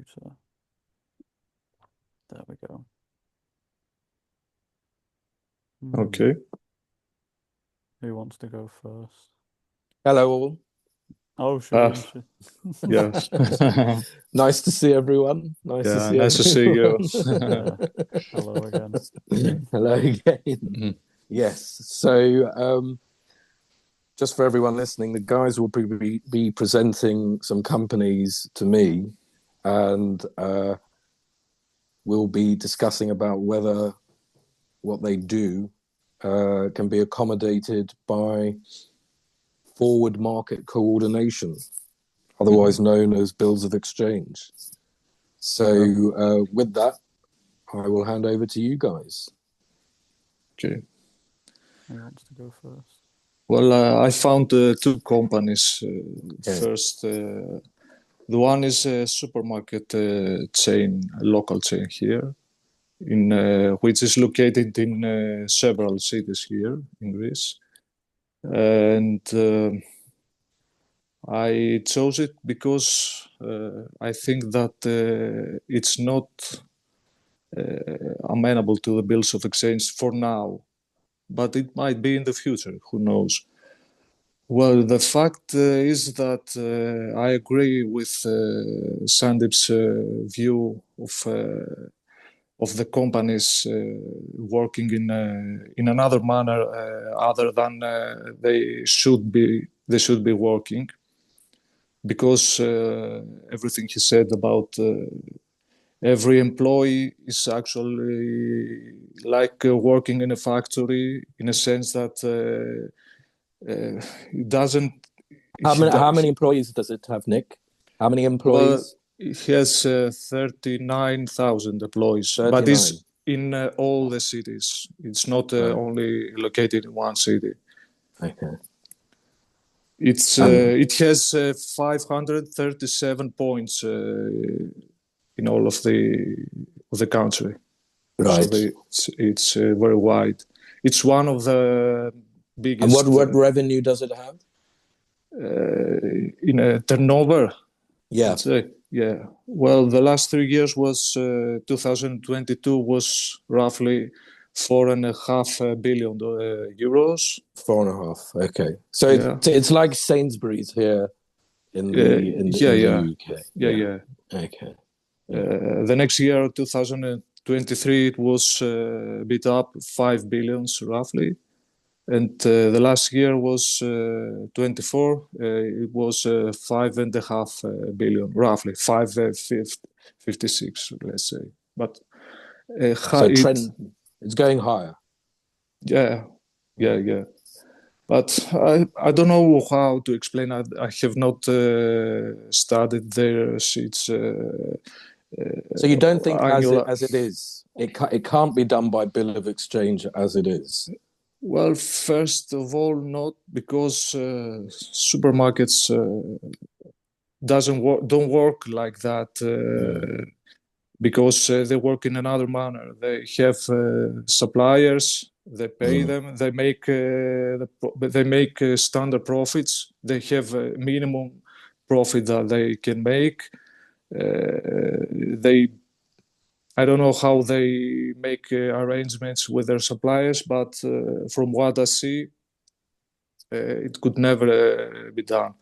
computer. There we go. Okay. Who wants to go first? Hello all. Oh, sure. Yes. Nice to see everyone. Nice to see you. Hello again. Hello again. Yes. So just for everyone listening, the guys will be presenting some companies to me, and we'll be discussing about whether what they do can be accommodated by forward market coordination, otherwise known as bills of exchange. So with that, I will hand over to you guys. Okay. Who wants to go first? Well, I found two companies. Okay. First, the one is a supermarket chain, a local chain here, which is located in several cities here in Greece. And I chose it because I think that it's not amenable to the bills of exchange for now, but it might be in the future, who knows. Well, the fact is that I agree with Sandeep's view of the companies working in another manner other than they should be working, because everything he said about every employee is actually like working in a factory, in a sense that it doesn't. How many employees does it have, Nick? How many employees? Well, it has 39,000 employees, 39. but it's in all the cities. It's not only located in one city. Okay. It has 537 points in all of the country. Right. So it's very wide. It's one of the biggest. And what revenue does it have? In a turnover. Yeah. Let's say. Yeah. Well, the last 3 years was 2022 was roughly 4.5 billion euros. 4.5. Okay. So Yeah. it's like Sainsbury's here in the UK. Yeah. Okay. The next year, 2023, it was a bit up, 5 billions roughly. And the last year was 24. It was 5.5 billion, roughly 5.56, let's say. But so it's going higher. Yeah. But I don't know how to explain. I have not studied their sheets. So you don't think as it is, it can't be done by bill of exchange as it is? Well, first of all, not because supermarkets don't work like that, because they work in another manner. They have suppliers. They pay them. They make standard profits. They have a minimum profit that they can make. I don't know how they make arrangements with their suppliers, but from what I see, it could never be done.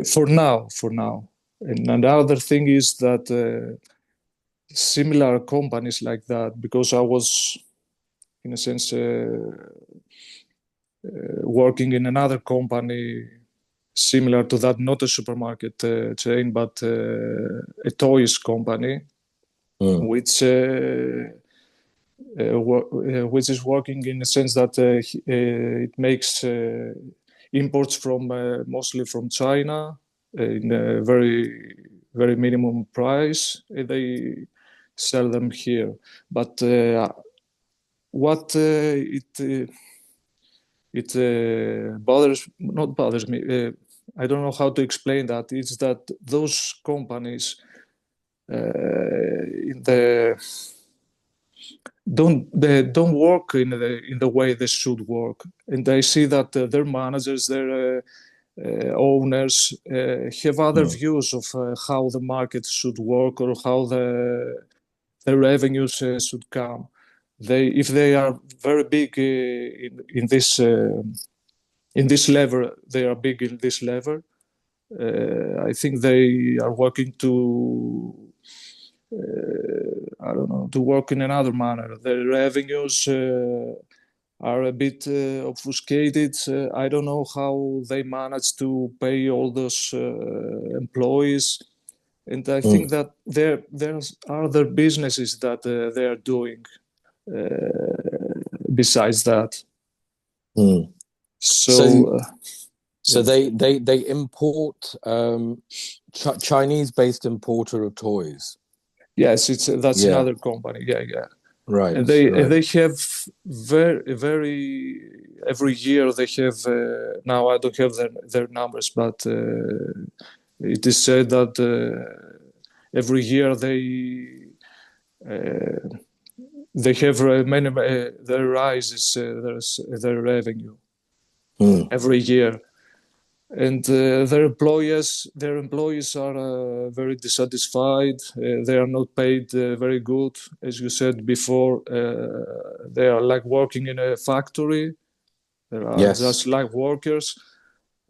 For now. And another thing is that similar companies like that, because I was, in a sense, working in another company similar to that, not a supermarket chain, but a toys company, which is working in the sense that it makes imports from mostly from China in a very, very minimum price. They sell them here, but what it not bothers me. I don't know how to explain that. It's that those companies don't work in the way they should work, and I see that their managers, owners have other views of how the market should work or how the revenues should come. If they are very big in this level, they are big in this level. I think they are working to I don't know, to work in another manner. The revenues are a bit obfuscated. I don't know how they manage to pay all those employees. And I think that there are other businesses that they are doing besides that. So they import Chinese-based importer of toys. Yes, that's another company. Yeah. Right. And they have very every year they have now I don't have their numbers, but it is said that every year they have many their rises their revenue every year. And their employees are very dissatisfied. They are not paid very good, as you said before. They are like working in a factory. They are just like workers,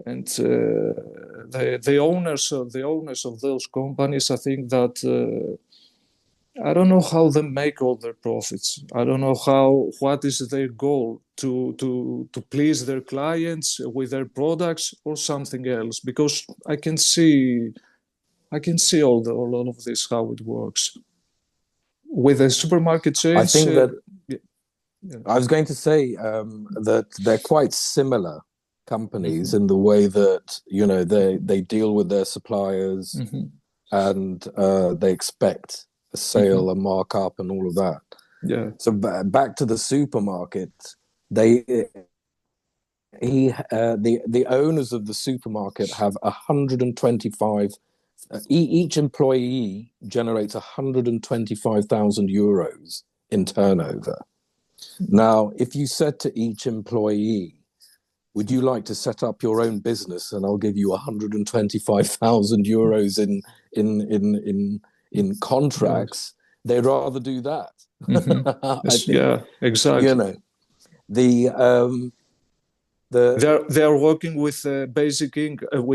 and the owners of those companies. I think that I don't know how they make all their profits. I don't know what is their goal to please their clients with their products or something else, because I can see all of this, how it works with the supermarket chains. I think that I was going to say that they're quite similar companies in the way that they deal with their suppliers and they expect a sale, a markup, and all of that. Yeah. So back to the supermarket, the owners of the supermarket have 125. Each employee generates 125,000 euros in turnover. Now, if you said to each employee, would you like to set up your own business and I'll give you 125,000 euros in contracts, they'd rather do that. I think, yeah, exactly. They are working with basic income,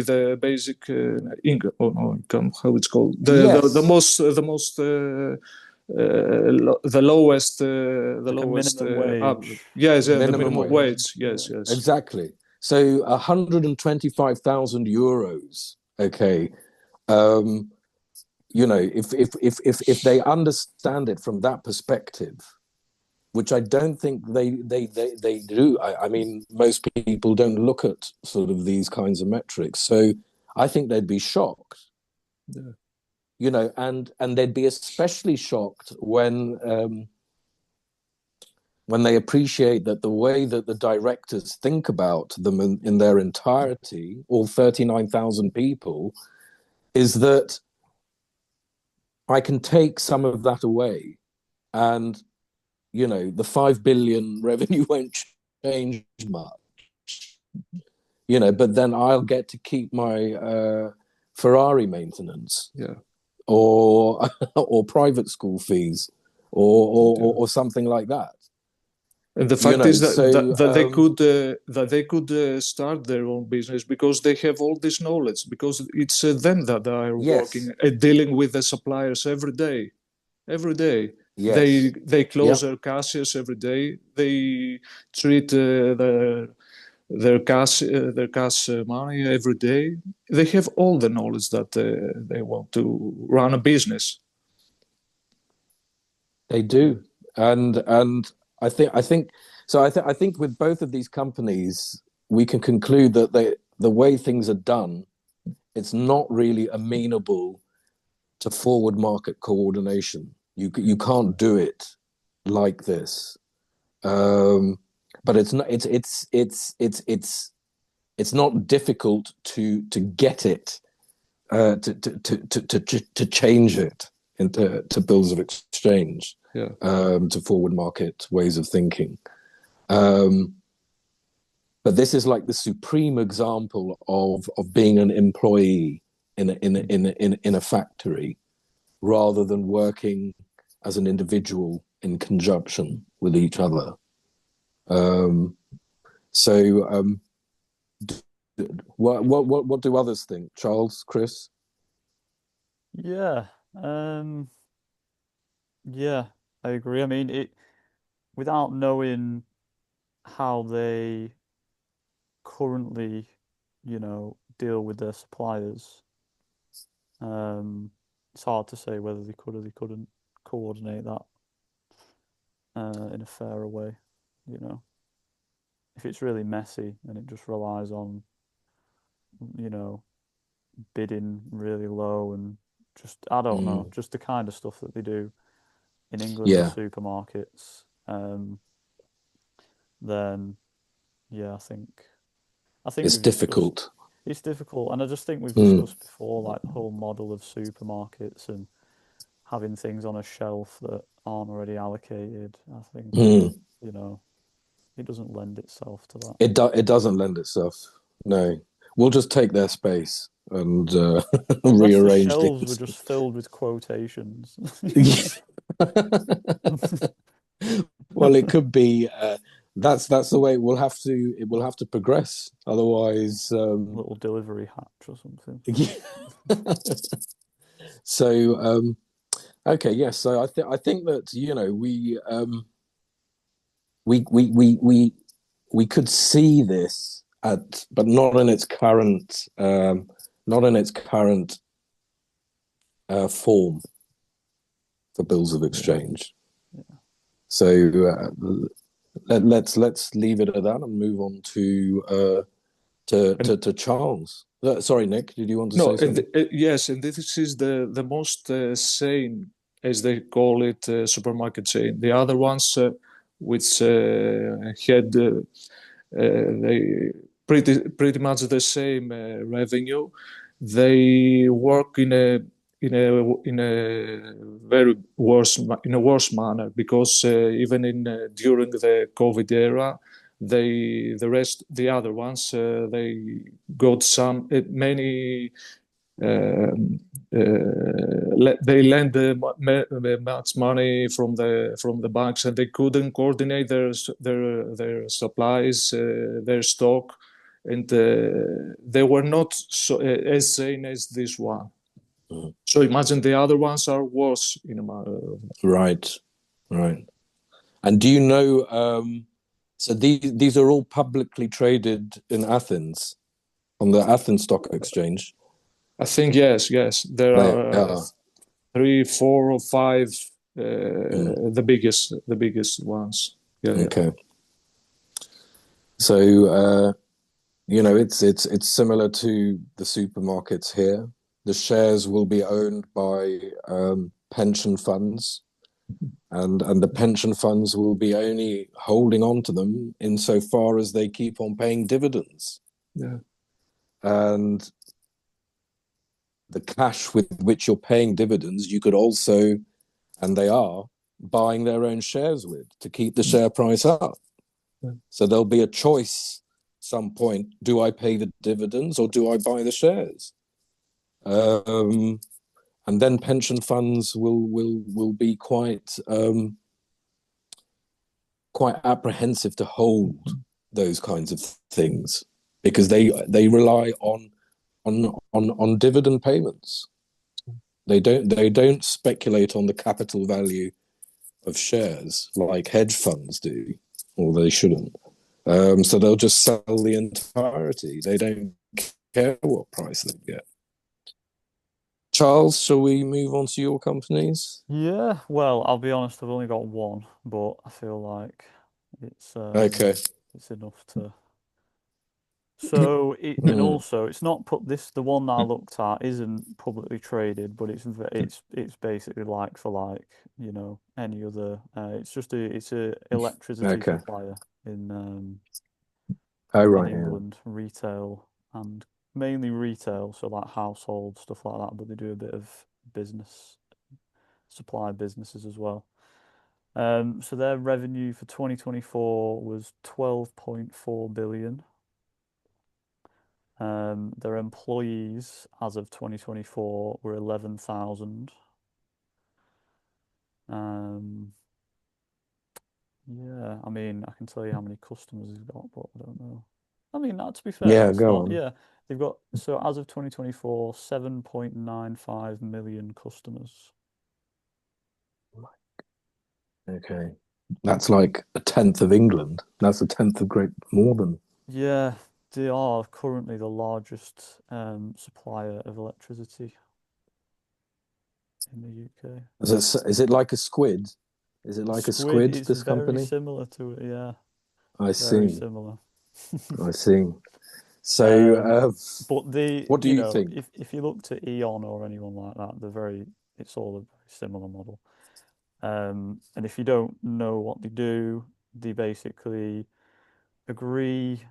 how it's called, the lowest wage. Yes, the minimum wage. Yes. Exactly. So 125,000 euros. Okay. If they understand it from that perspective, which I don't think they do. I mean, most people don't look at sort of these kinds of metrics. So I think they'd be shocked. Yeah. And they'd be especially shocked when they appreciate that the way that the directors think about them in their entirety, all 39,000 people, is that I can take some of that away and the 5 billion revenue won't change much, but then I'll get to keep my Ferrari maintenance, or private school fees, or something like that. And the fact is that they could start their own business because they have all this knowledge, because it's them that are working dealing with the suppliers every day. Yes. They close their cashiers every day. They treat their cash money every day. They have all the knowledge that they want to run a business. They do, and I think with both of these companies, we can conclude that the way things are done, it's not really amenable to forward market coordination. You can't do it like this, but it's not difficult to get it, to change it into bills of exchange, to forward market ways of thinking. But this is like the supreme example of being an employee in a factory, rather than working as an individual in conjunction with each other. What do others think? Charles, Chris? Yeah, yeah, I agree. I mean, without knowing how they currently, deal with their suppliers, it's hard to say whether they could or they couldn't coordinate that in a fairer way. If it's really messy and it just relies on, bidding really low and just, I don't know, just the kind of stuff that they do in England with supermarkets, then yeah, I think it's difficult. It's difficult, and I just think we've discussed before, like the whole model of supermarkets and having things on a shelf that aren't already allocated. I think it doesn't lend itself to that. It doesn't lend itself. No, we'll just take their space and Unless the rearrange shelves things. were just filled with quotations. Well, it could be. That's the way it will have to progress. Otherwise, little delivery hatch or something. So okay, yes. So I think that we could see this but not in its current form for bills of exchange. Yeah. So let's leave it at that and move on to Charles. Sorry, Nick, did you want to say something? Yes, and this is the most sane, as they call it, supermarket chain. The other ones, which had they pretty much the same revenue, they work in a very worse manner, because even during the COVID era, the other ones, they got many they lend much money from the banks, and they couldn't coordinate their supplies, their stock, and they were not as sane as this one. So imagine the other ones are worse in a matter. Right. And do you know? So these are all publicly traded in Athens, on the Athens Stock Exchange. I think yes. There are 3, 4, or 5 the biggest ones. Yeah. Okay. So it's similar to the supermarkets here. The shares will be owned by pension funds, and the pension funds will be only holding on to them insofar as they keep on paying dividends. Yeah. And the cash with which you're paying dividends, you could also, and they are, buying their own shares with to keep the share price up. Yeah. So there'll be a choice at some point: do I pay the dividends or do I buy the shares? And then pension funds will be quite apprehensive to hold those kinds of things, because they rely on dividend payments. They don't speculate on the capital value of shares like hedge funds do, or they shouldn't. So they'll just sell the entirety. They don't care what price they get. Charles, shall we move on to your companies? Yeah, well, I'll be honest, I've only got one, but I feel like it's Okay. it's enough to. So and also it's not the one that I looked at isn't publicly traded, but it's basically like for like, any other. It's a electricity supplier in England, retail, and mainly retail, so like household stuff like that, but they do a bit of supply businesses as well. So their revenue for 2024 was 12.4 billion. Their employees as of 2024 were 11,000. Yeah, I mean, I can tell you how many customers he's got, but I don't know. I mean, to be fair, Yeah, that's go not. on. Yeah, they've got, so as of 2024, 7.95 million customers. Okay. That's like a tenth of England. That's a tenth of Great Northern. Yeah, they are currently the largest supplier of electricity in the UK. Is it like a squid? Is it like a Squid squid, is this very company? similar to it, yeah, I very see. similar. I see. So, Um, but what do you think? if you look to Eon or anyone like that, it's all a very similar model. And if you don't know what they do, they basically agree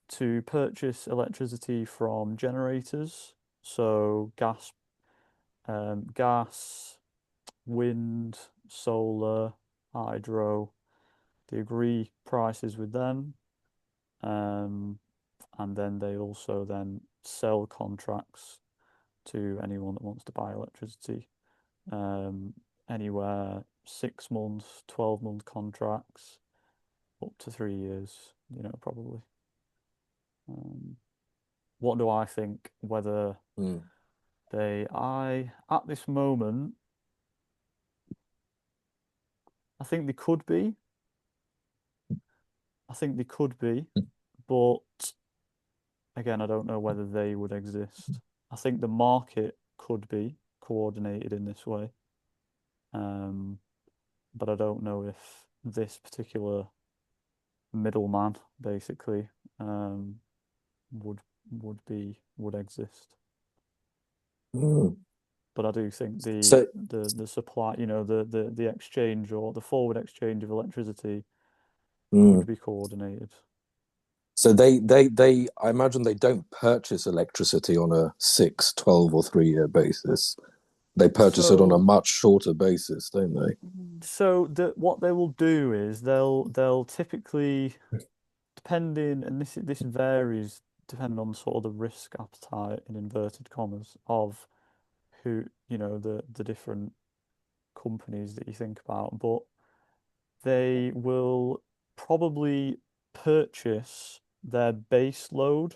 to purchase electricity from generators, so gas, wind, solar, hydro. They agree prices with them, and then they also then sell contracts to anyone that wants to buy electricity. Um, Anywhere 6 months, 12-month contracts, up to 3 years, probably. What do I think? Whether at this moment, I think they could be. I think they could be, but again, I don't know whether they would exist. I think the market could be coordinated in this way, but I don't know if this particular middleman basically would would exist. Mm. But I do think So, the supply, the exchange or the forward exchange of electricity could mm. be coordinated. So I imagine they don't purchase electricity on a 6, 12, or 3-year basis. They purchase it on a So much shorter basis, don't they? what they will do is they'll typically, depending, and this varies depending on sort of the risk appetite in inverted commas of who, the different companies that you think about, but they will probably purchase their base load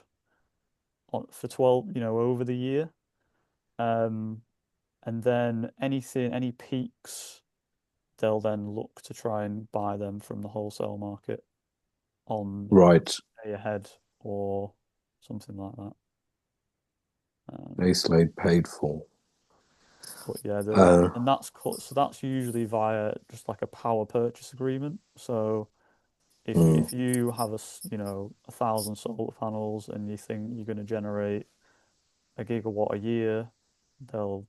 for 12, over the year. And then any peaks, they'll then look to try and buy them from the wholesale market on Right. day ahead or something like that. Base load paid for. But yeah, Uh, and that's usually via just like a power purchase agreement. So mm, if you have 1,000 solar panels and you think you're going to generate a gigawatt a year, they'll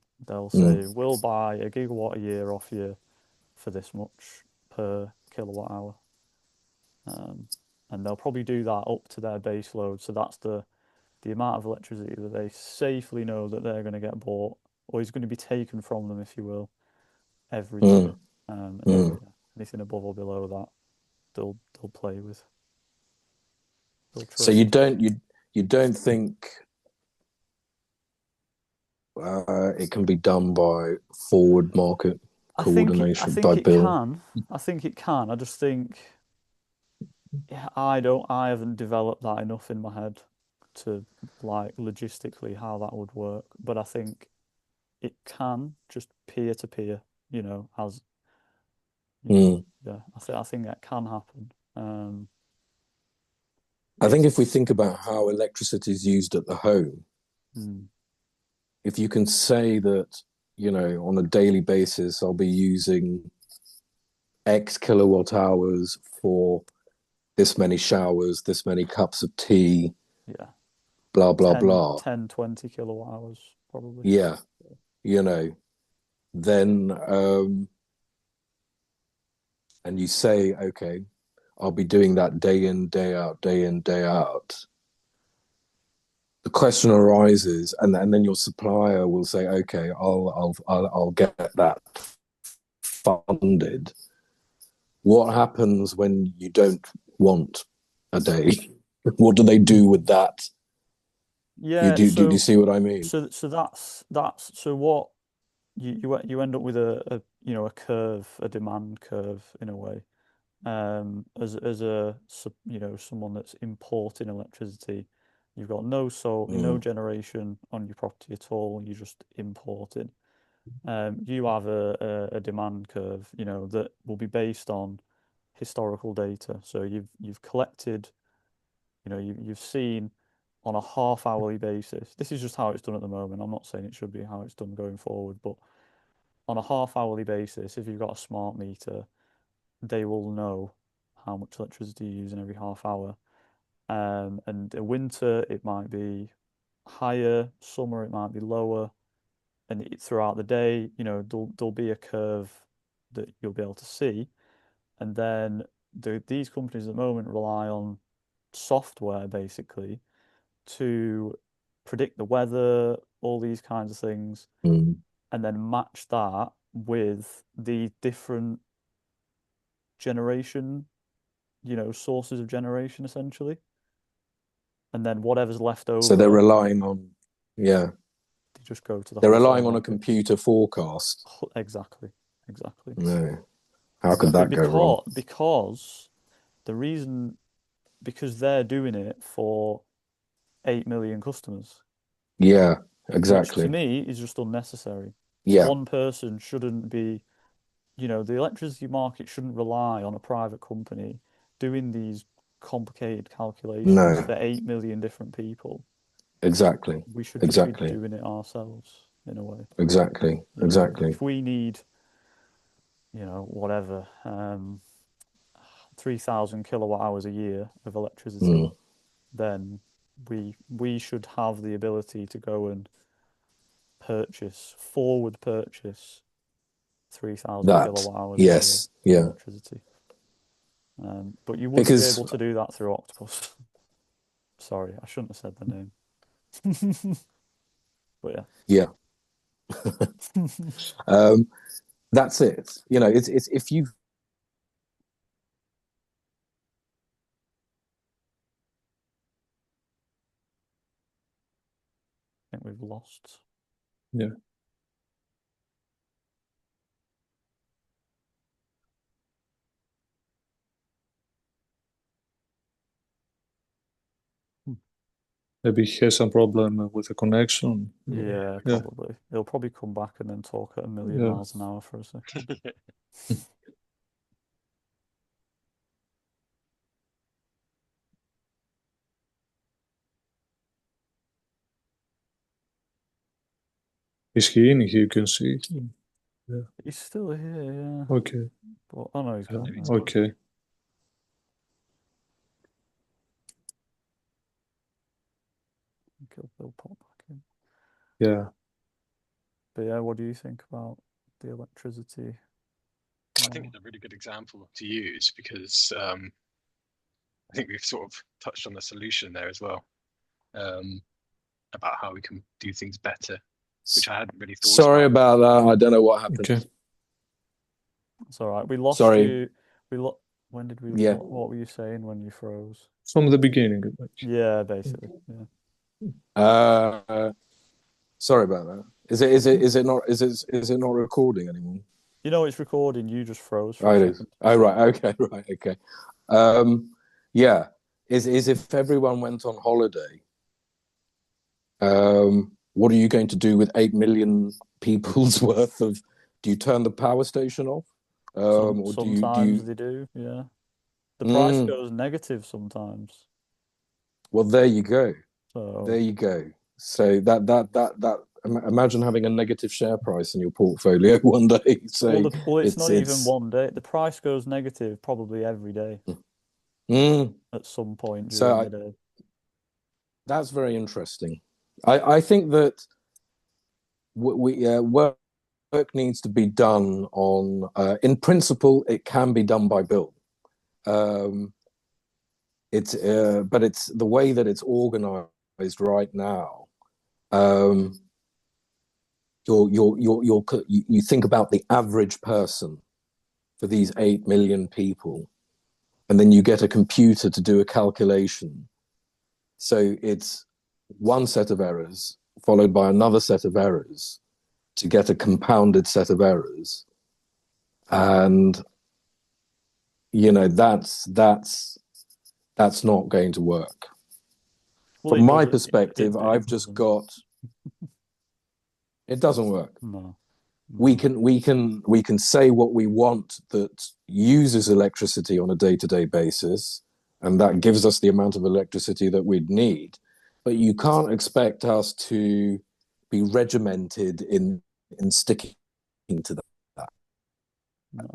say mm, we'll buy a gigawatt a year off you for this much per kilowatt hour. And they'll probably do that up to their base load. So that's the amount of electricity that they safely know that they're going to get bought or is going to be taken from them, if you will, every year. mm, And then mm. yeah, anything above or below that, they'll play with. They'll So you trade. don't think it can be done by forward market I coordination by think it bill? can. I think it can. I just think yeah, I haven't developed that enough in my head to like logistically how that would work. But I think it can just peer to peer, as Mm. yeah, I think that can happen. I think if we It's think about how electricity is used at the home, mm, if you can say that, on a daily basis, I'll be using X kilowatt hours for this many showers, this many cups of tea, yeah, blah, blah, 10, blah. 10, 20 kilowatt hours probably. Yeah, you know, then, and you say, okay, I'll be doing that day in, day out, day in, day out. The question arises, and then your supplier will say, okay, I'll get that funded. What happens when you don't want a day? What do they do with that Yeah, Do you see what I mean? so that's so what you end up with a a curve, a demand curve in a way. As a someone that's importing electricity, you've got no Mm, generation on your property at all. You're just importing. You have a demand curve, that will be based on historical data. So you've collected, you've seen on a half hourly basis. This is just how it's done at the moment. I'm not saying it should be how it's done going forward, but on a half hourly basis, if you've got a smart meter, they will know how much electricity you use in every half hour. And in winter, it might be higher, summer, it might be lower. And throughout the day, there'll be a curve that you'll be able to see. And then these companies at the moment rely on software basically to predict the weather, all these kinds of things, mm. and then match that with the different generation, sources of generation essentially. And then whatever's left So they're over, relying on, yeah, they just go to the they're wholesale relying on a market. computer forecast. Exactly, exactly, No, how could exactly. that go wrong? Because the reason because they're doing it for 8 million customers, Yeah, which to exactly. me is just unnecessary. Yeah, One person shouldn't be, the electricity market shouldn't rely on a private company doing these complicated calculations no, for 8 million different people. exactly, We should just be exactly, doing it ourselves in a way. exactly, exactly. If we need, whatever, 3,000 kilowatt hours a year of electricity, Mm, then we should have the ability to go and forward purchase 3,000 that, kilowatt hours a year yes, of yeah, electricity. But you wouldn't be because able to do that through Octopus. Sorry, I shouldn't have said the name. But yeah, yeah. um, that's it. It's if you I think we've lost. Yeah. Maybe he has some problem with the connection. Yeah, Yeah. probably. He'll probably come back and then talk at a million Yeah. miles an hour for a second. Is he in? You can see. Yeah. He's still here, yeah. Okay. But oh no, he's gone now. Okay. I think he'll pop back in. Yeah. But yeah, what do you think about the electricity I think it's a really good example to use because I think we've sort of touched on the solution there as well, about how we can do things better, which I hadn't really thought sorry about that. I don't know what happened. Okay. It's all right. We lost Sorry. you. When did we? Yeah. What were you saying when you froze? From the beginning. Yeah, basically. Yeah. Sorry about that. Is it not recording anymore? It's recording. You just froze for Oh, a it is. second. Oh, right. Okay. Right. Okay. Yeah. Is if everyone went on holiday, what are you going to do with 8 million people's worth of? Do you turn the power station off? Or do Sometimes you? they do. Yeah. The price goes negative sometimes. Well, there you go. So There you go. So that imagine having a negative share price in your portfolio one day. So it's not even one day. The price goes negative probably every day at some point during the day. That's very interesting. I think that work needs to be done on. In principle, it can be done by bill. But it's the way that it's organized right now. You think about the average person for these 8 million people, and then you get a computer to do a calculation. So it's one set of errors followed by another set of errors to get a compounded set of errors. And, that's not going to work. Well, From my perspective, I've just got, it doesn't work. No. We can say what we want that uses electricity on a day-to-day basis, and that gives us the amount of electricity that we'd need. But you can't expect us to be regimented in sticking to that. No.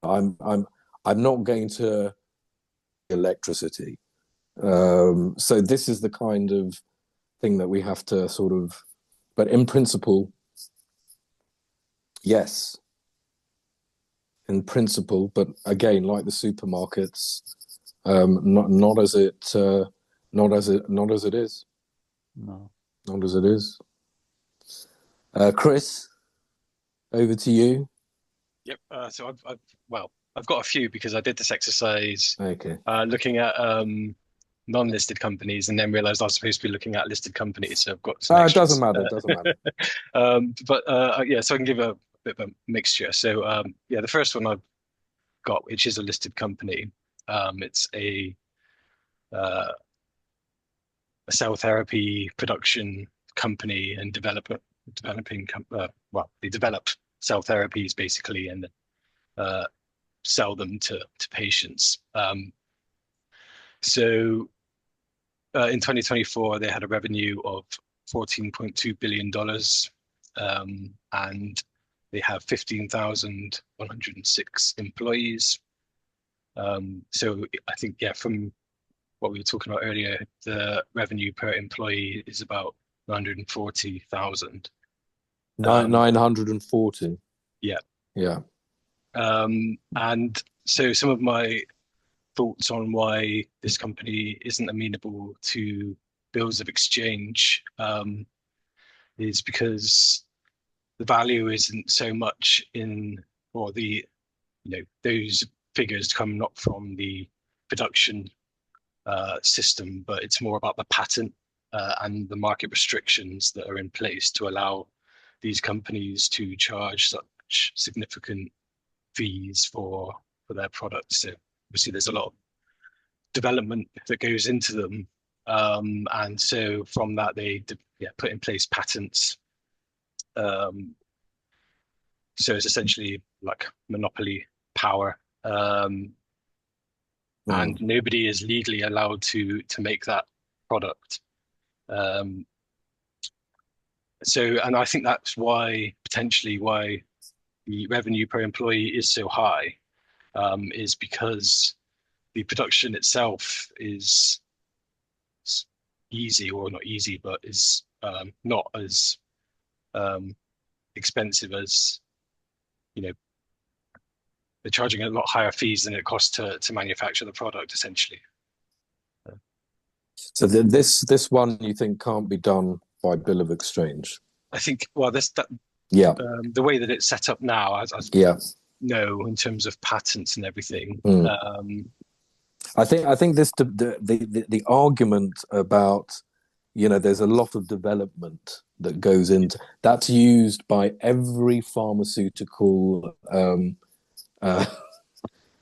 I'm not going to electricity. So this is the kind of thing that we have to sort of, but in principle, yes. In principle, but again, like the supermarkets, not as it is. No. Not as it is. Chris, over to you. Yep. So I've got a few because I did this exercise Okay. looking at non-listed companies and then realized I was supposed to be looking at listed companies. So I've got some It extras. doesn't matter. It doesn't matter. So I can give a bit of a mixture. So the first one I've got, which is a listed company, it's a cell therapy production company and they develop cell therapies basically and sell them to patients. So in 2024, they had a revenue of $14.2 billion, and they have 15,106 employees. So I think, from what we were talking about earlier, the revenue per employee is about 940,000. 940. Yeah. Yeah. And so some of my thoughts on why this company isn't amenable to bills of exchange is because the value isn't so much in, or those figures come not from the production system, but it's more about the patent and the market restrictions that are in place to allow these companies to charge such significant fees for their products. So obviously there's a lot of development that goes into them, and so from that they put in place patents. So it's essentially like monopoly power, and nobody is legally allowed to make that product. And I think that's potentially why the revenue per employee is so high, is because the production itself is easy, or not easy, but is not as expensive as, they're charging a lot higher fees than it costs to manufacture the product, essentially. So this one you think can't be done by bill of exchange? I think, the way that it's set up now, as in terms of patents and everything. I think this the argument about, there's a lot of development that goes into that's used by every pharmaceutical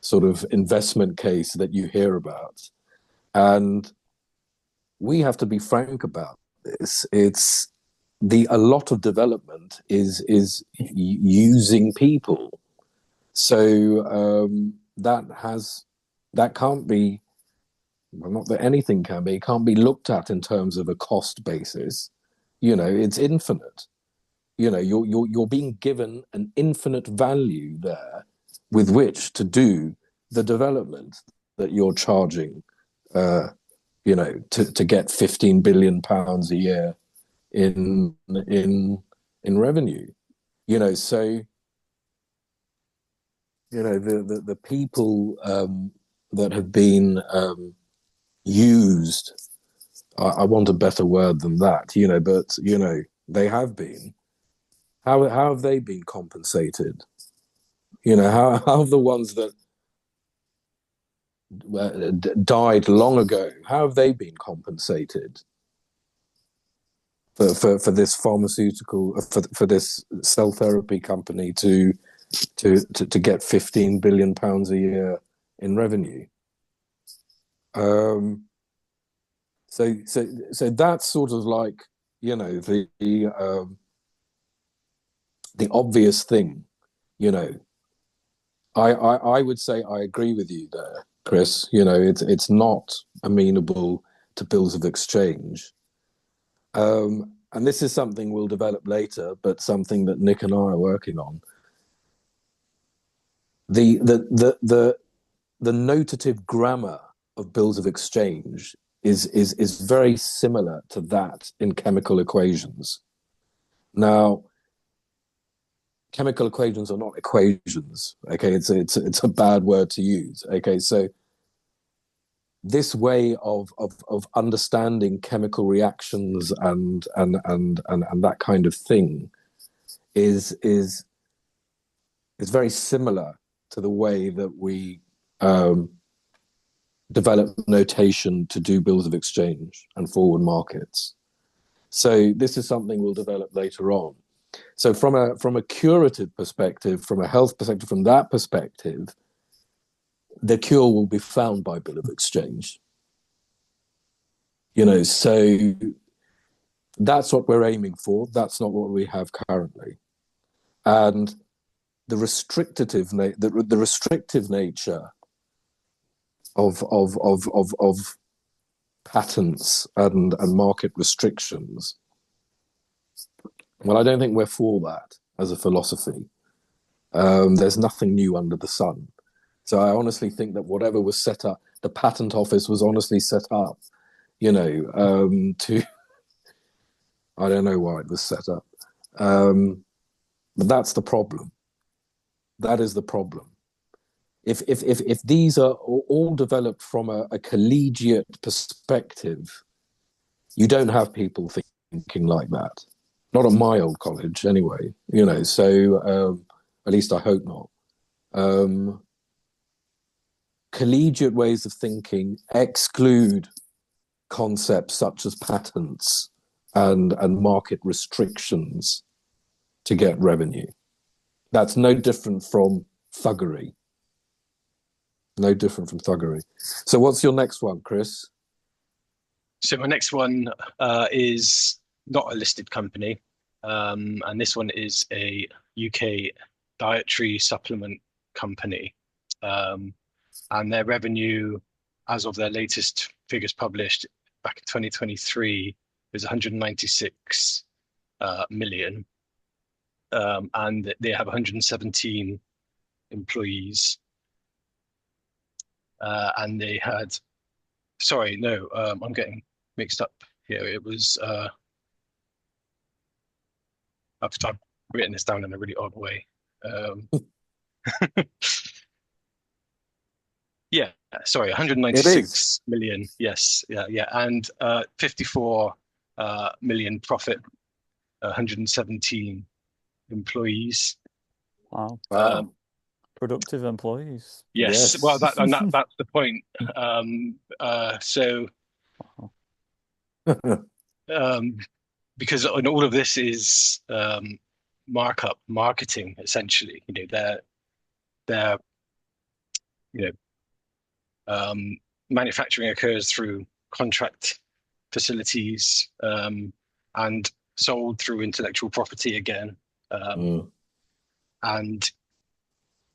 sort of investment case that you hear about, and we have to be frank about this. It's a lot of development is using people, so that can't be, not that anything can be, it can't be looked at in terms of a cost basis. It's infinite. You're being given an infinite value there with which to do the development that you're charging, to get 15 billion pounds a year in revenue. So the people that have been used, I want a better word than that, but they have been. How have they been compensated? How have the ones that died long ago. How have they been compensated for this pharmaceutical for this cell therapy company to get £15 billion a year in revenue? So that's sort of like, you know, the obvious thing, you know. I would say I agree with you there, Chris. You know, it's not amenable to bills of exchange. And this is something we'll develop later, but something that Nick and I are working on. The notative grammar of bills of exchange is very similar to that in chemical equations. Now, chemical equations are not equations. Okay, it's a bad word to use. Okay, so this way of understanding chemical reactions and that kind of thing is very similar to the way that we develop notation to do bills of exchange and forward markets. So this is something we'll develop later on. So from a curative perspective, from a health perspective, from that perspective, the cure will be found by bill of exchange. You know, so that's what we're aiming for. That's not what we have currently. And the restrictive nature of patents and market restrictions, well, I don't think we're for that as a philosophy. There's nothing new under the sun. So I honestly think that whatever was set up, the patent office was honestly set up, you know, to, I don't know why it was set up. But that's the problem. That is the problem. If these are all developed from a collegiate perspective, you don't have people thinking like that. Not at my old college, anyway. You know, so at least I hope not. Collegiate ways of thinking exclude concepts such as patents and market restrictions to get revenue. That's no different from thuggery. No different from thuggery. So what's your next one, Chris? So my next one is not a listed company. And this one is a UK dietary supplement company. And their revenue, as of their latest figures published back in 2023, is 196 million. And they have 117 employees. And they had, sorry, no, I'm getting mixed up here. It was, I've written this down in a really odd way. Yeah, sorry, 196 million. Yes, yeah. And 54 million profit, 117 employees. Wow. Productive employees. Yes. Well, that's the point. Because all of this is marketing, essentially. You know, they're manufacturing occurs through contract facilities and sold through intellectual property again. And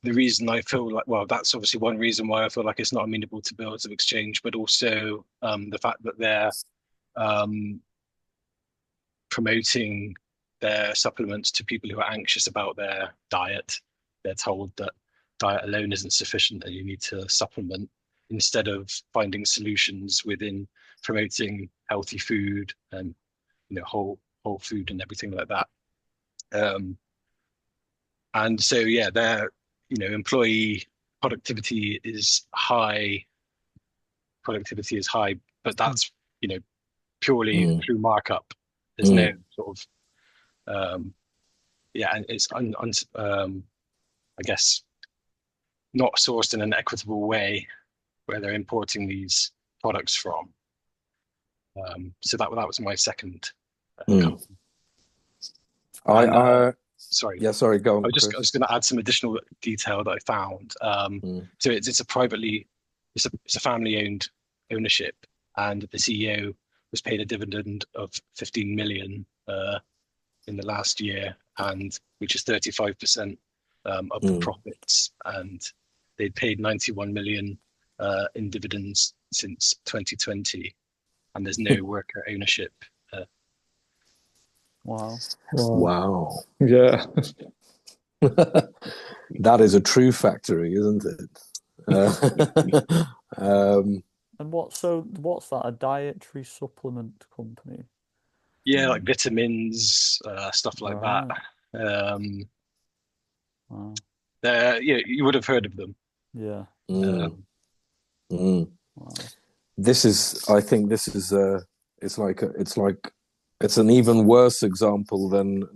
the reason I feel like, well, that's obviously one reason why I feel like it's not amenable to bills of exchange, but also the fact that they're promoting their supplements to people who are anxious about their diet. They're told that diet alone isn't sufficient and you need to supplement, instead of finding solutions within promoting healthy food and whole food and everything like that. And so yeah, their employee productivity is high. But that's purely through markup. There's no sort of and it's I guess not sourced in an equitable way. where they're importing these products from. So that was my second company. Sorry. Yeah, sorry, go on, I Chris. was going to add some additional detail that I found. So it's a family-owned ownership, and the CEO was paid a dividend of 15 million in the last year, and which is 35% of the profits, and they'd paid 91 million in dividends since 2020, and there's no worker ownership. Wow. Yeah. That is a true factory, isn't it? And what's that? A dietary supplement company? Yeah, like vitamins, stuff like that. Wow. Yeah, you would have heard of them. Yeah. Wow. I think this is it's an even worse example than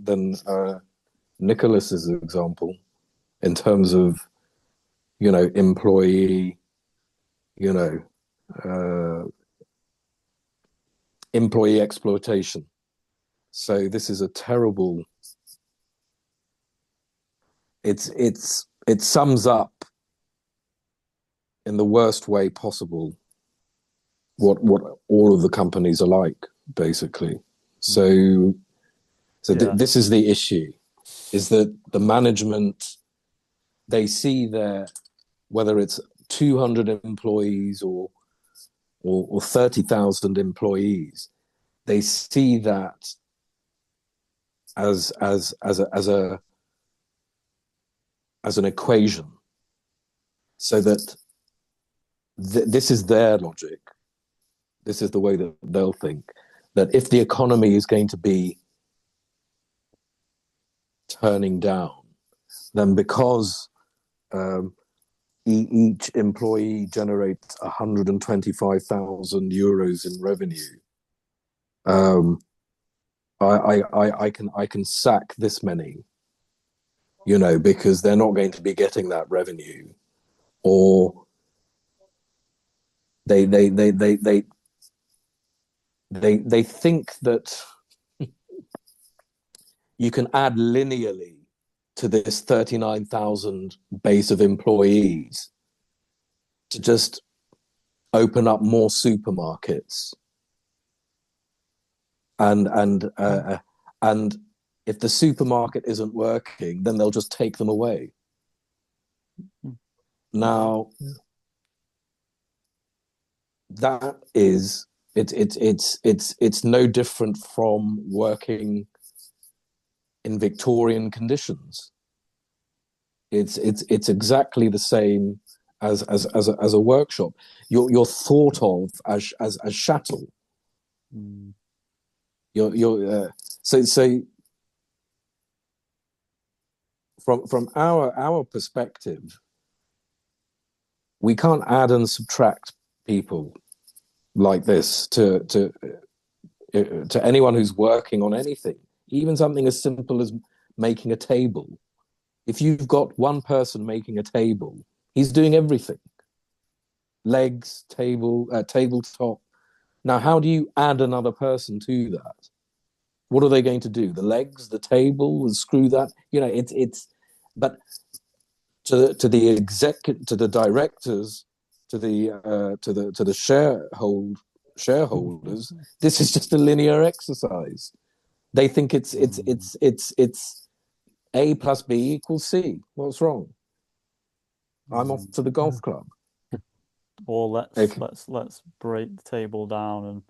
Nikolas's example in terms of, employee, employee exploitation. So this is a terrible. It sums up in the worst way possible what all of the companies are like, basically. So this is the issue, is that the management, they see whether it's 200 employees or 30,000 employees, they see that as an equation, so that this is their logic. This is the way that they'll think, that if the economy is going to be turning down, then because each employee generates 125,000 euros in revenue, I can sack this many, because they're not going to be getting that revenue, or they think that you can add linearly to this 39,000 base of employees to just open up more supermarkets, and if the supermarket isn't working, then they'll just take them away. Now, that is it's no different from working in Victorian conditions. It's exactly the same as a workshop. You're thought of as chattel. So from our perspective, we can't add and subtract people like this to anyone who's working on anything, even something as simple as making a table. If you've got one person making a table, he's doing everything: legs, tabletop. Now, how do you add another person to that? What are they going to do? The legs, the table, and screw that? But to the executive, to the directors, to the shareholders, this is just a linear exercise. They think it's A plus B equals C. What's wrong? I'm off to the golf club. Or let's break the table down, and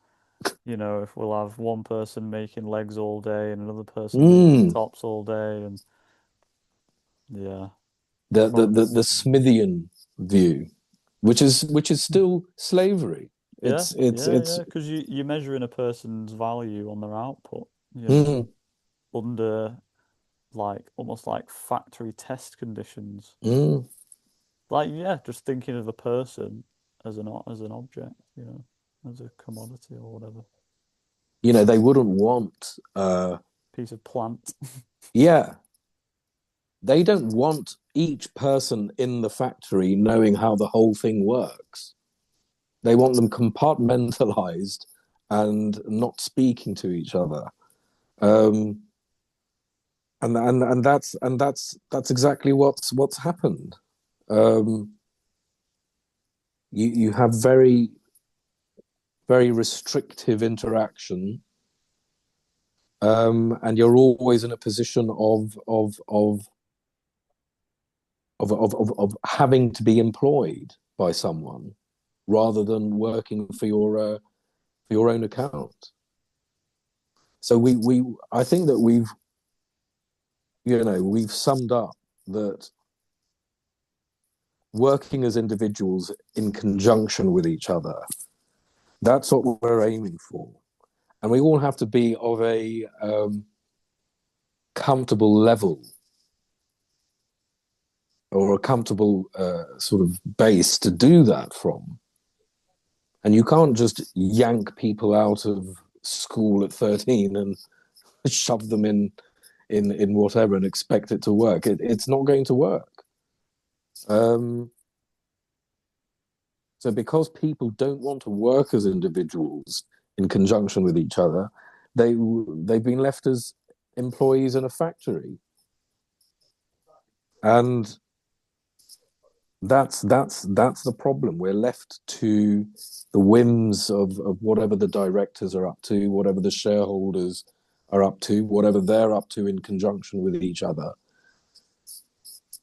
if we'll have one person making legs all day and another person making tops all day, and the Smithian view, which is still slavery. It's because you're measuring a person's value on their output, under almost like factory test conditions. Just thinking of a person as an object, as a commodity or whatever. They wouldn't want piece of plant. Yeah. They don't want each person in the factory knowing how the whole thing works. They want them compartmentalized and not speaking to each other. And that's exactly what's happened. You have very, very restrictive interaction, and you're always in a position of having to be employed by someone rather than working for your own account. So I think that we've summed up that working as individuals in conjunction with each other, that's what we're aiming for. And we all have to be of a comfortable level or a comfortable sort of base to do that from. And you can't just yank people out of school at 13 and shove them in whatever and expect it to work. It's not going to work. So because people don't want to work as individuals in conjunction with each other, they've been left as employees in a factory. And that's the problem. We're left to the whims of whatever the directors are up to, whatever the shareholders are up to, whatever they're up to in conjunction with each other.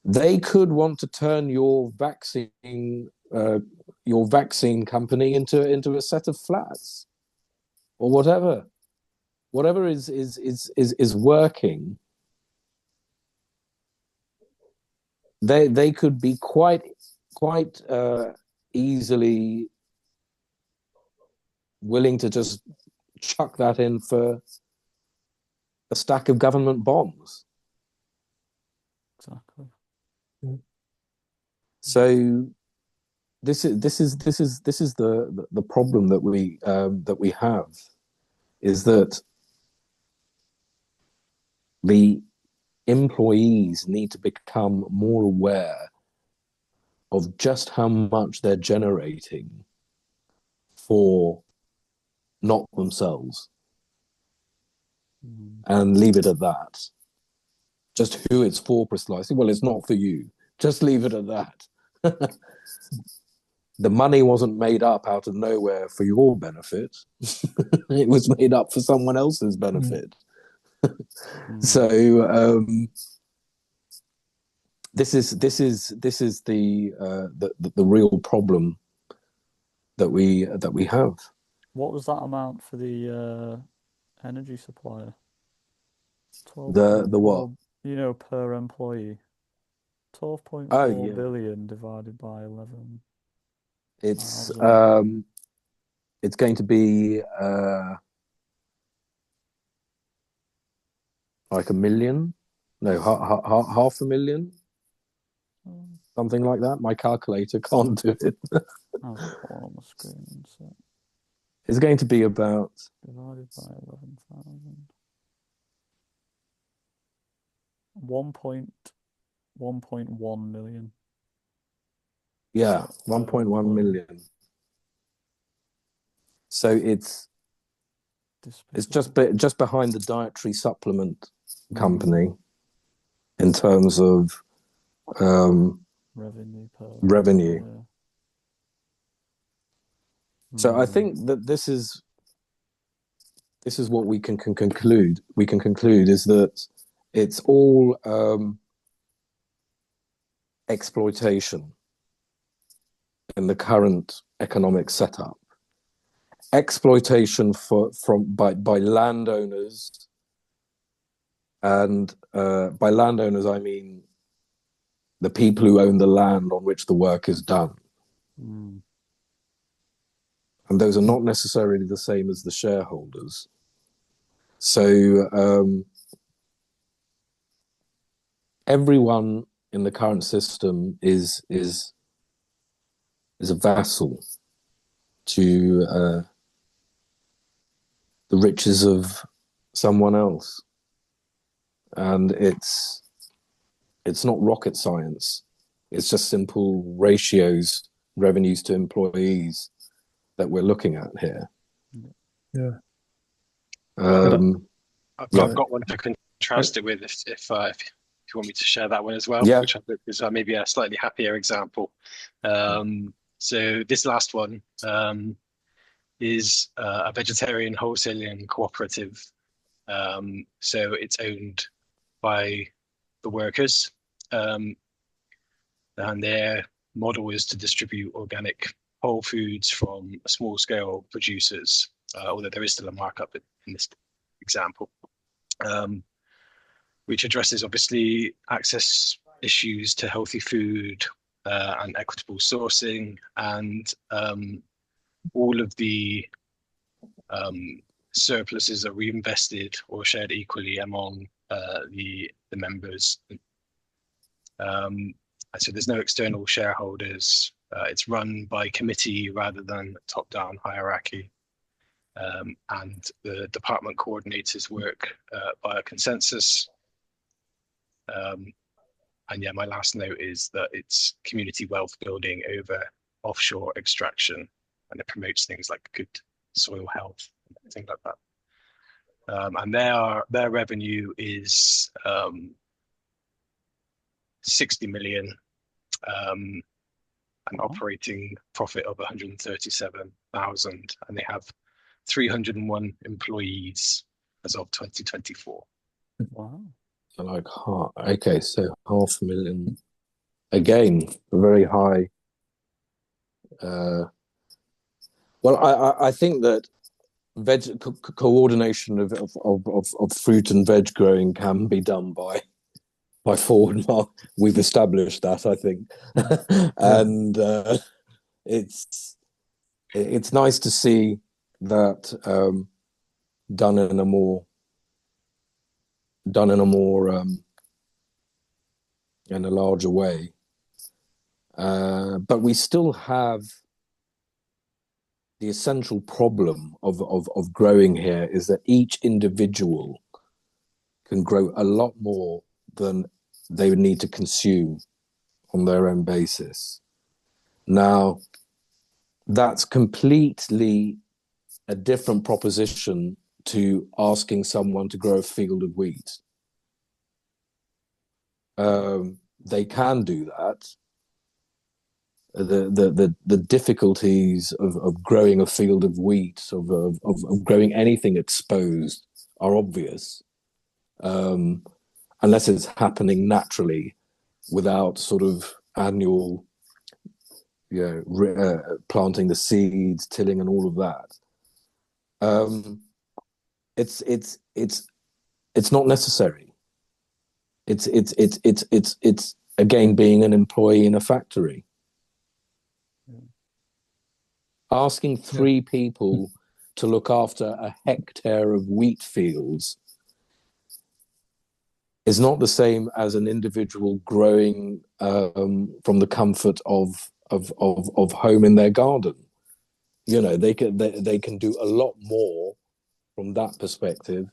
They could want to turn your vaccine company into a set of flats, or whatever is working. They could be quite easily willing to just chuck that in for a stack of government bonds. Exactly. So this is the problem that we have, is that the employees need to become more aware of just how much they're generating for not themselves, and leave it at that. Just who it's for precisely, well, it's not for you. Just leave it at that. The money wasn't made up out of nowhere for your benefit. It was made up for someone else's benefit. So this is the real problem that we have. What was that amount for the energy supplier? The what? Per employee. 12.4 billion divided by 11. It's going to be like 1 million. No, half a million. Something like that. My calculator can't do it. I'll just put one on the screen. So. It's going to be about divided by 11,000. 1.1 million. Yeah, 1.1 million. So it's just behind the dietary supplement company in terms of revenue. Yeah. So I think that this is what we can conclude. We can conclude is that it's all exploitation in the current economic setup. Exploitation by landowners, and by landowners I mean the people who own the land on which the work is done. And those are not necessarily the same as the shareholders. So everyone in the current system is a vassal to the riches of someone else, and it's not rocket science. It's just simple ratios, revenues to employees, that we're looking at here. Yeah. I've Yeah. got one to contrast it with if you want me to share that one as well, Yeah. which I think is maybe a slightly happier example. So this last one is a vegetarian wholesaling cooperative. So it's owned by the workers, and their model is to distribute organic whole foods from small scale producers, although there is still a markup in this example, which addresses obviously access issues to healthy food and equitable sourcing, and all of the surpluses are reinvested or shared equally among the members. So there's no external shareholders. It's run by committee rather than top-down hierarchy. And the department coordinators work by a consensus. And yeah, my last note is that it's community wealth building over offshore extraction, and it promotes things like good soil health and things like that. And their revenue is 60 million, an operating profit of 137,000, and they have 301 employees as of 2024. Wow. So like, okay, so 500,000. Again, very high. Well, I think that coordination of fruit and veg growing can be done by forward mark. We've established that, I think, and it's nice to see that done in a more in a larger way. But we still have the essential problem of growing here is that each individual can grow a lot more than they would need to consume on their own basis. Now, that's completely a different proposition to asking someone to grow a field of wheat. They can do that. The difficulties of growing a field of wheat, of growing anything exposed, are obvious, unless it's happening naturally without sort of annual, planting the seeds, tilling, and all of that. It's not necessary. It's again being an employee in a factory. Asking 3 people to look after a hectare of wheat fields is not the same as an individual growing from the comfort of home in their garden. They can do a lot more from that perspective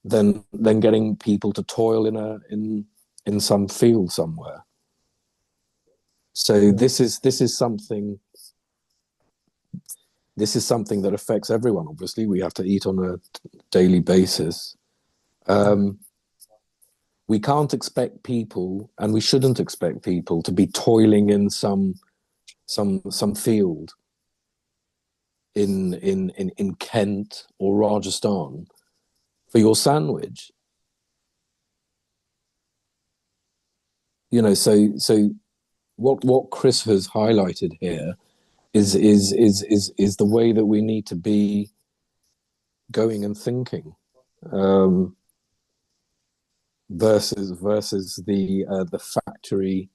than getting people to toil in some field somewhere. So this is something that affects everyone. Obviously, we have to eat on a daily basis. We can't expect people, and we shouldn't expect people, to be toiling in some field in Kent or Rajasthan for your sandwich. So what Chris has highlighted here is the way that we need to be going and thinking, versus the factory,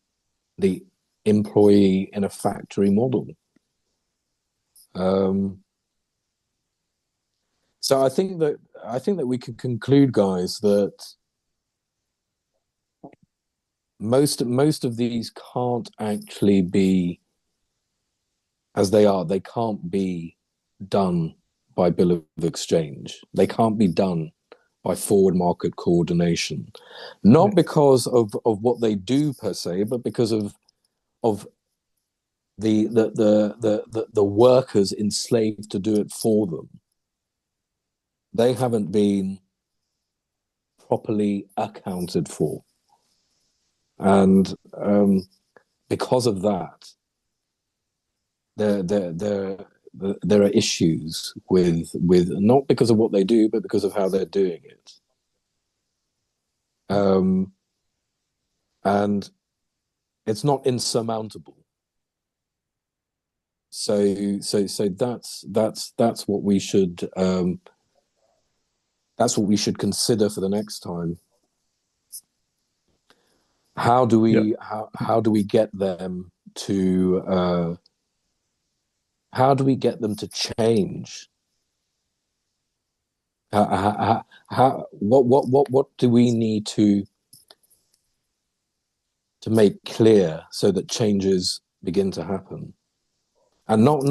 the employee in a factory model. So I think that we can conclude, guys, that most of these can't actually be as they are. They can't be done by bill of exchange. They can't be done by forward market coordination, not because of what they do per se, but because of the workers enslaved to do it for them, they haven't been properly accounted for. And because of that, there are issues with not because of what they do, but because of how they're doing it. And it's not insurmountable. So that's what we should consider for the next time. How do we get them to change? What do we need to make clear so that changes begin to happen, and not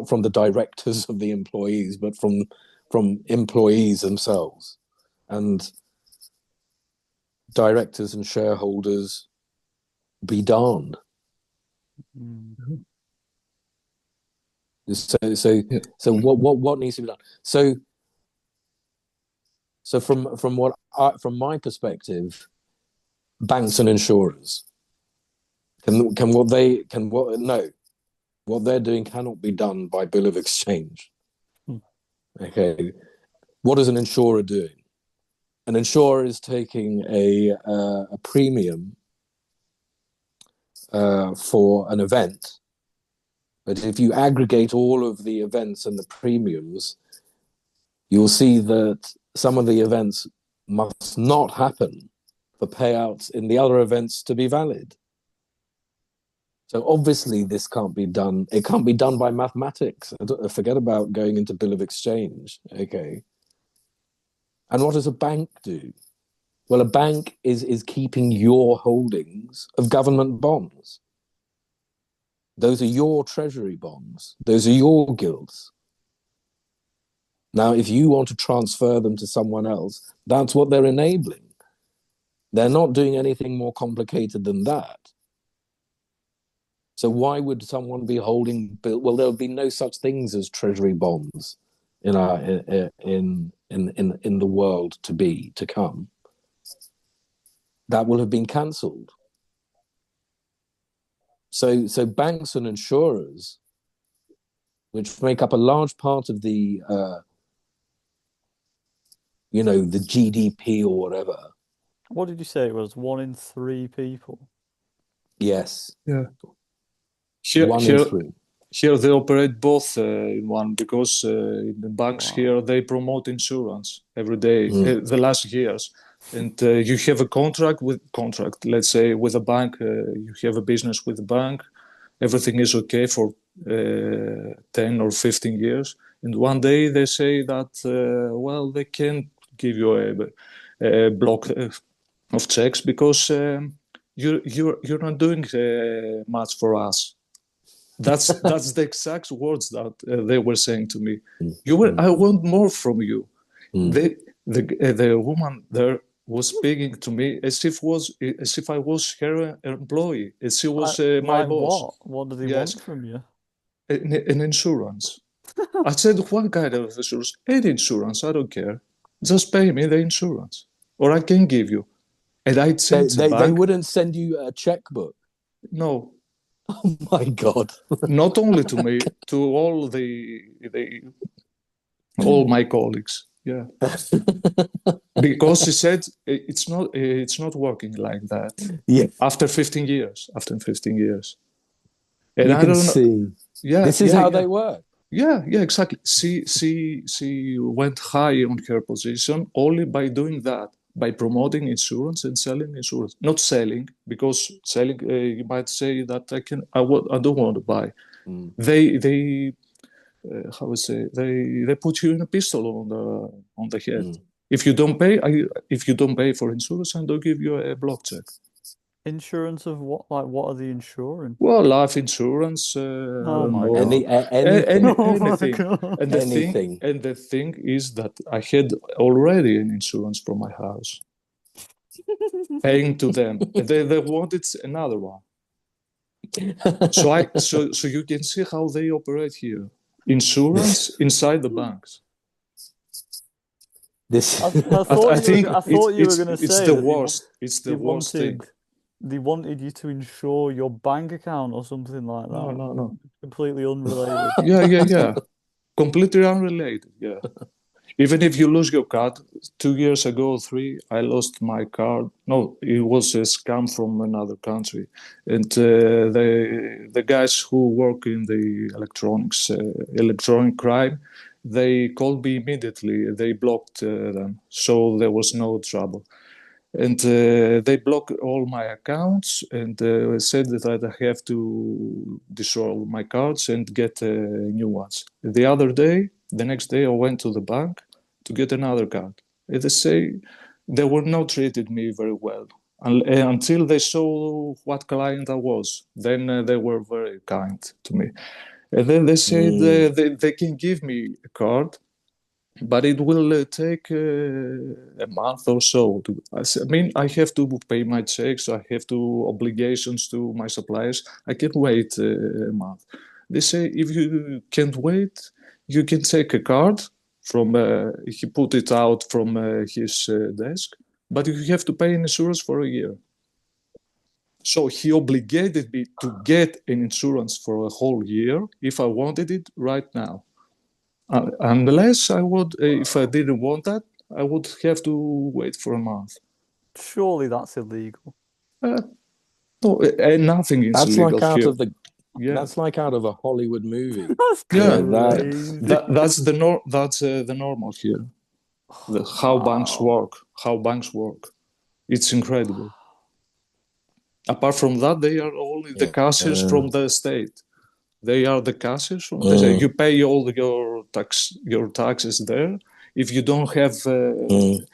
from the directors of the employees, but from employees themselves, and directors and shareholders be darned. So what needs to be done? So from my perspective, banks and insurers what they're doing cannot be done by bill of exchange. Okay, what is an insurer doing? An insurer is taking a premium for an event, but if you aggregate all of the events and the premiums, you'll see that some of the events must not happen for payouts in the other events to be valid. So obviously this can't be done. It can't be done by mathematics. Forget about going into bill of exchange. Okay. And what does a bank do? Well, a bank is keeping your holdings of government bonds. Those are your treasury bonds. Those are your gilts. Now, if you want to transfer them to someone else, that's what they're enabling. They're not doing anything more complicated than that. So why would someone be holding bill? Well, there'll be no such things as treasury bonds in the world to come. That will have been cancelled. So banks and insurers, which make up a large part of the the GDP or whatever. What did you say it was? 1 in 3 people? Yes. Yeah. Here they operate both in one, because in the banks here they promote insurance every day, the last years. And you have a contract, let's say, with a bank. You have a business with a bank. Everything is okay for 10 or 15 years. And one day they say that, they can't give you a block of checks because you're not doing much for us. That's the exact words that they were saying to me. I want more from you. The woman there was speaking to me as if I was her employee, as she was my boss. What do they want from you? An insurance. I said, what kind of insurance? Any insurance, I don't care. Just pay me the insurance, or I can give you. And I'd send they wouldn't send you a checkbook. No. Oh my God! Not only to me, to all all my colleagues. Yeah. Because he said it's not working like that. Yeah. After 15 years. And you I can don't see. know. Yeah. This is how they work. Yeah, exactly. She went high on her position only by doing that, by promoting insurance and selling insurance. Not selling, because selling, you might say that I don't want to buy. They they put you in a pistol on the head. If you don't pay for insurance, I don't give you a block check. Insurance of what? Like, what are they insuring? Well, life insurance. Anything. Anything. God. And the thing is that I had already an insurance for my house, paying to them. And they wanted another one. So you can see how they operate here. Insurance inside the banks. I thought you were going to it's say the that worst. It's the worst thing. they wanted you to insure your bank account or something like that. No. Completely unrelated. Yeah. Completely unrelated. Yeah. Even if you lose your card, 2 years ago, 3, I lost my card. No, it was a scam from another country, and the guys who work in the electronic crime, they called me immediately. They blocked them, so there was no trouble. And they blocked all my accounts and said that I have to destroy all my cards and get new ones. The next day, I went to the bank to get another card. And they say they were not treated me very well until they saw what client I was. Then they were very kind to me. And then they said they can give me a card, but it will take a month or so. I mean, I have to pay my checks. I have to obligations to my suppliers. I can wait a month. They say if you can't wait, you can take a card from. He put it out from his desk, but you have to pay an insurance for a year. So he obligated me to get an insurance for a whole year if I wanted it right now. Unless I would, if I didn't want that, I would have to wait for a month. Surely that's illegal. No, nothing is That's illegal like out here. of the. Yeah. That's like out of a Hollywood movie. That's crazy. That's the normal here. How banks work. It's incredible. Apart from that, they are only the cashiers from the state. They are the cashiers from the state. You pay all your taxes there. If you don't have the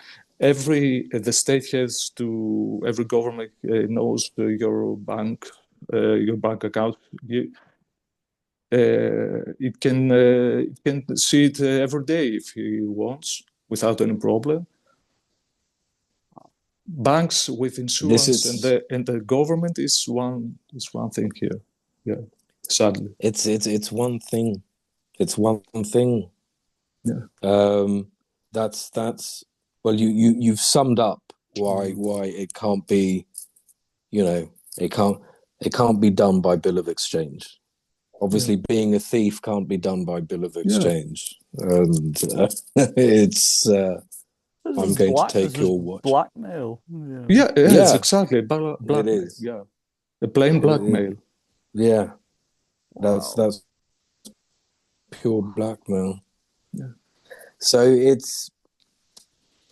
state has to, every government knows your bank account. It can see it every day if he wants without any problem. Banks with insurance and the government is one thing here. Yeah, sadly, it's one thing. It's one thing. Yeah. That's well, you've summed up why it can't be, it can't be done by bill of exchange. Obviously, being a thief can't be done by bill of exchange, and it's. I'm going to take your watch. Blackmail. Yeah, it's exactly blackmail. It is. Yeah, a plain blackmail. Yeah, that's pure blackmail. Yeah. So it's.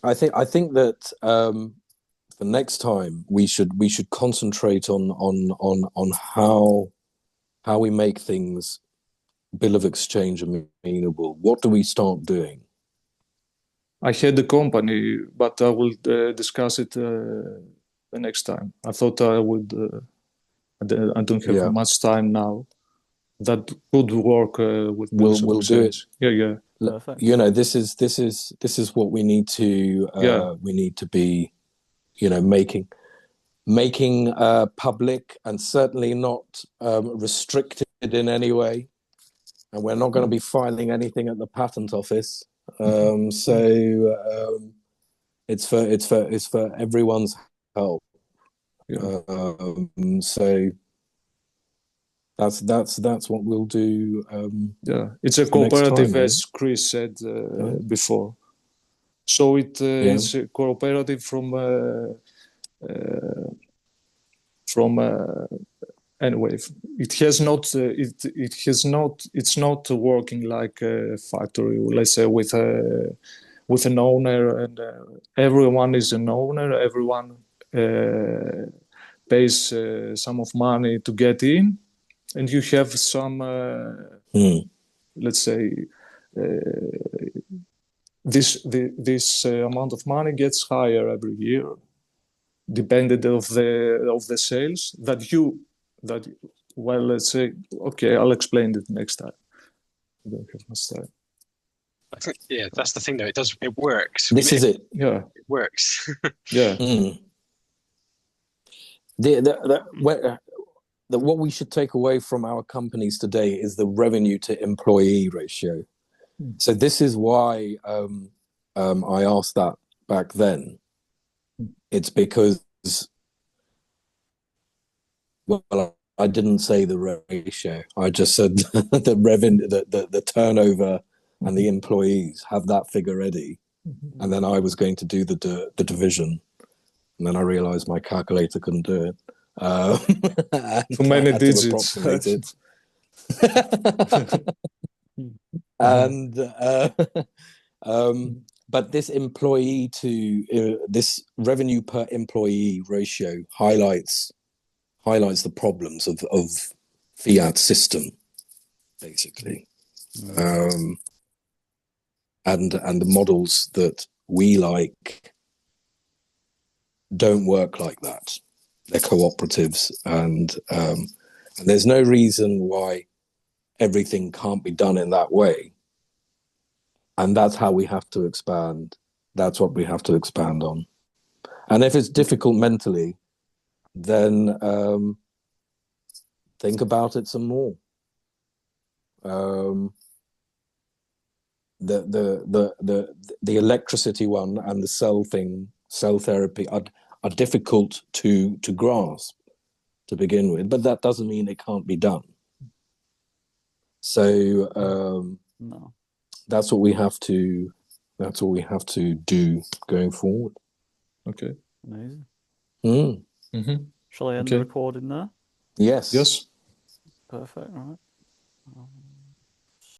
I think that for next time we should concentrate on how we make things bill of exchange amenable. What do we start doing? I had the company, but I will discuss it the next time. I thought I would. I don't have much time now. That could work with. We'll do it. Yeah. Perfect. This is what we need to. We need to be, making public and certainly not restricted in any way. And we're not going to be filing anything at the patent office. It's for everyone's help. So that's what we'll do. It's a cooperative, as Chris said before. So it's a cooperative anyway. It's not working like a factory. Let's say with an owner, and everyone is an owner. Everyone pays some of money to get in, and you have some, let's say, this amount of money gets higher every year, depending of the sales well, let's say, okay, I'll explain it next time. I don't have much time. I think, that's the thing though. It works. This is it. Yeah, it works. Yeah. what we should take away from our companies today is the revenue to employee ratio. So this is why I asked that back then. It's because, well, I didn't say the ratio. I just said the revenue, the turnover, and the employees. Have that figure ready, and then I was going to do the division, and then I realized my calculator couldn't do it. Too many I had to digits. approximate it. And but this employee to this revenue per employee ratio highlights the problems of fiat system, basically, and the models that we like don't work like that. They're cooperatives, and there's no reason why everything can't be done in that way. And that's how we have to expand. That's what we have to expand on. And if it's difficult mentally, then think about it some more. The electricity one and the cell therapy are difficult to grasp to begin with, but that doesn't mean it can't be done. So No. that's what we have to do going forward. Okay. Amazing. Mm-hmm. Shall I end the recording there? Yes. Yes. Perfect. All right.